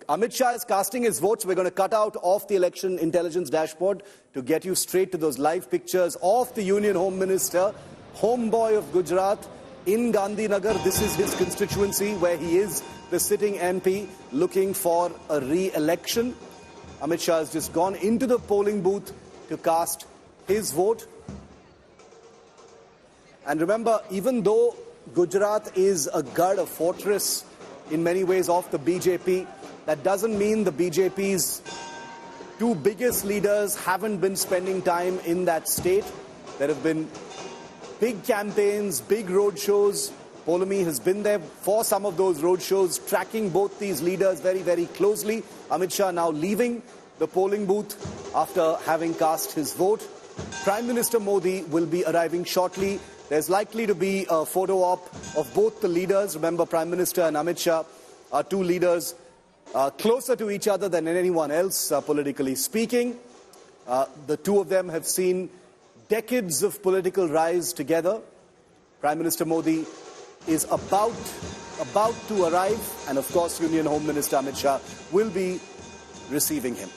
Amit Shah is casting his votes. We're going to cut out off the election intelligence dashboard to get you straight to those live pictures of the Union Home Minister, homeboy of Gujarat, in Gandhi Nagar. This is his constituency where he is the sitting MP looking for a re-election. Amit Shah has just gone into the polling booth to cast his vote. And remember, even though Gujarat is a gad, a fortress in many ways of the BJP, that doesn't mean the BJP's two biggest leaders haven't been spending time in that state. There have been big campaigns, big road shows. Porbandar has been there for some of those road shows, tracking both these leaders very, very closely. Amit Shah now leaving the polling booth after having cast his vote. Prime Minister Modi will be arriving shortly. There's likely to be a photo op of both the leaders. Remember, Prime Minister and Amit Shah are two leaders closer to each other than anyone else, politically speaking. The two of them have seen decades of political rise together. Prime Minister Modi is about to arrive, and of course Union Home Minister Amit Shah will be receiving him.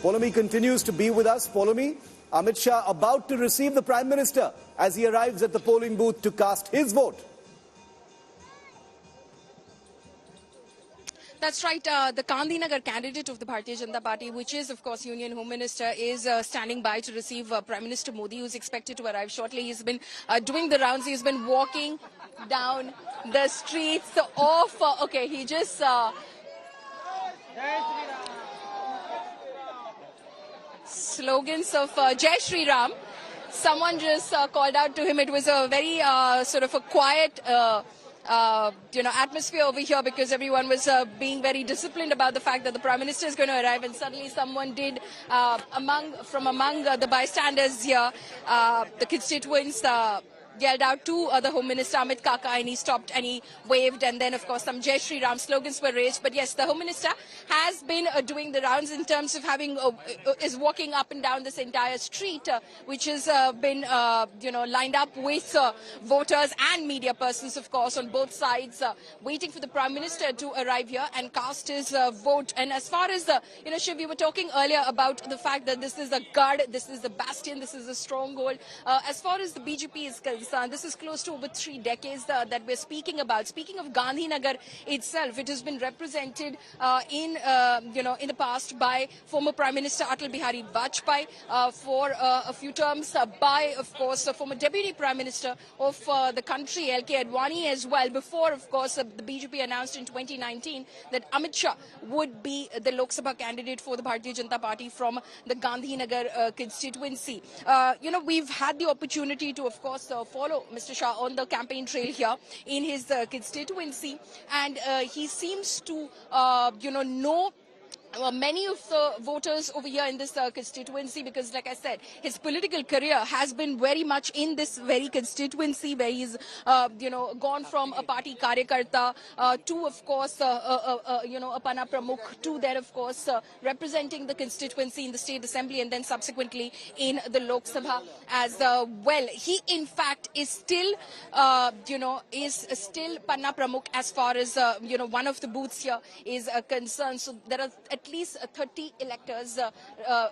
Porbandar continues to be with us. Porbandar, Amit Shah about to receive the Prime Minister as he arrives at the polling booth to cast his vote. That's right. The Gandhinagar candidate of the Bharatiya Janata Party, which is, of course, Union Home Minister, is standing by to receive Prime Minister Modi, who's expected to arrive shortly. He's been doing the rounds. He's been walking down the streets of... okay, he just... slogans of Jai Shri Ram. Someone just called out to him. It was a very sort of a quiet... atmosphere over here, because everyone was being very disciplined about the fact that the Prime Minister is going to arrive, and suddenly someone did, from among the bystanders here, the constituents, yelled out to the Home Minister Amit Kaka, and he stopped and he waved, and then of course some Jai Shri Ram slogans were raised. But yes, the Home Minister has been doing the rounds in terms of having is walking up and down this entire street, which has been lined up with voters and media persons, of course, on both sides, waiting for the Prime Minister to arrive here and cast his vote. And as far as the Shiv, we were talking earlier about the fact that this is a gad, this is the bastion, this is a stronghold. As far as the BJP is concerned, this is close to over 3 decades that we're speaking about. Speaking of Gandhinagar itself, it has been represented in the past by former Prime Minister Atal Bihari Vajpayee for a few terms, by, of course, former Deputy Prime Minister of the country, L.K. Advani, as well. Before, of course, the BJP announced in 2019 that Amit Shah would be the Lok Sabha candidate for the Bharatiya Janata Party from the Gandhinagar constituency. We've had the opportunity to, of course, follow Mr. Shah on the campaign trail here in his constituency, and he seems to, know many of the voters over here in this constituency, because, like I said, his political career has been very much in this very constituency, where he's, gone from a party karyakarta to, of course, a Pana Pramukh, to then, of course, representing the constituency in the State Assembly, and then subsequently in the Lok Sabha as well. He, in fact, is still, still Pana Pramukh as far as, one of the booths here is concerned. So there are at least 30 electors,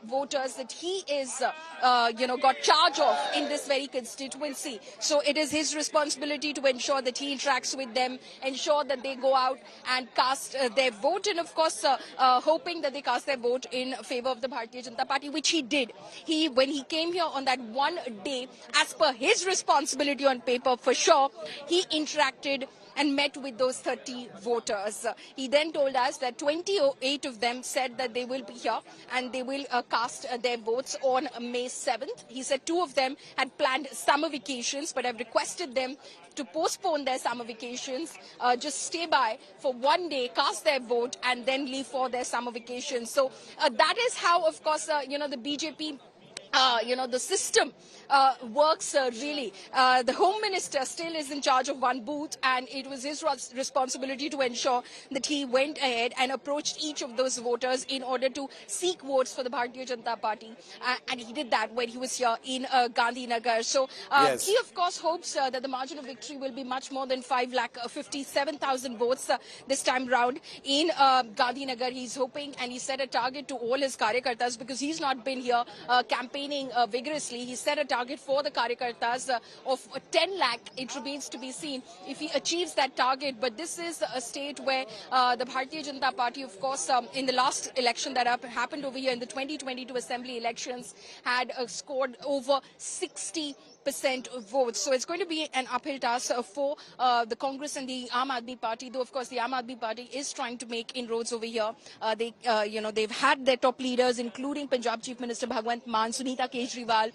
voters that he is, got charge of in this very constituency. So it is his responsibility to ensure that he interacts with them, ensure that they go out and cast their vote, and of course, hoping that they cast their vote in favor of the Bharatiya Janata Party, which he did. When he came here on that one day, as per his responsibility on paper, for sure, he interacted and met with those 30 voters. He then told us that 28 of them said that they will be here and they will cast their votes on May 7th. He said 2 of them had planned summer vacations, but I've requested them to postpone their summer vacations, just stay by for 1 day, cast their vote, and then leave for their summer vacations. So that is how, of course, the BJP the system works really. The Home Minister still is in charge of one booth, and it was his responsibility to ensure that he went ahead and approached each of those voters in order to seek votes for the Bharatiya Janata Party. And he did that when he was here in Gandhi Nagar. So Yes. he, of course, hopes that the margin of victory will be much more than 5,57,000 votes this time round in Gandhi Nagar. He's hoping, and he set a target to all his karyakartas, because he's not been here campaigning vigorously. He set a target for the karyakartas of 10 lakh. It remains to be seen if he achieves that target. But this is a state where the Bharatiya Janata Party, of course, in the last election that happened over here in the 2022 assembly elections, had scored over 60% votes. So it's going to be an uphill task for the Congress and the Aam Aadmi Party, though of course the Aam Aadmi Party is trying to make inroads over here. They've had their top leaders, including Punjab Chief Minister Bhagwant Mann, Sunita Kejriwal,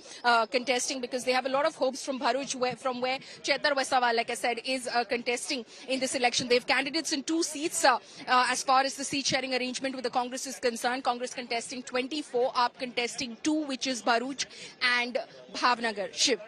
contesting, because they have a lot of hopes from Bharuch, from where Chetar Vasawal, like I said, is contesting in this election. They have candidates in 2 seats as far as the seat sharing arrangement with the Congress is concerned. Congress contesting 24, AAP contesting 2, which is Bharuch and Bhavnagar. Shiv.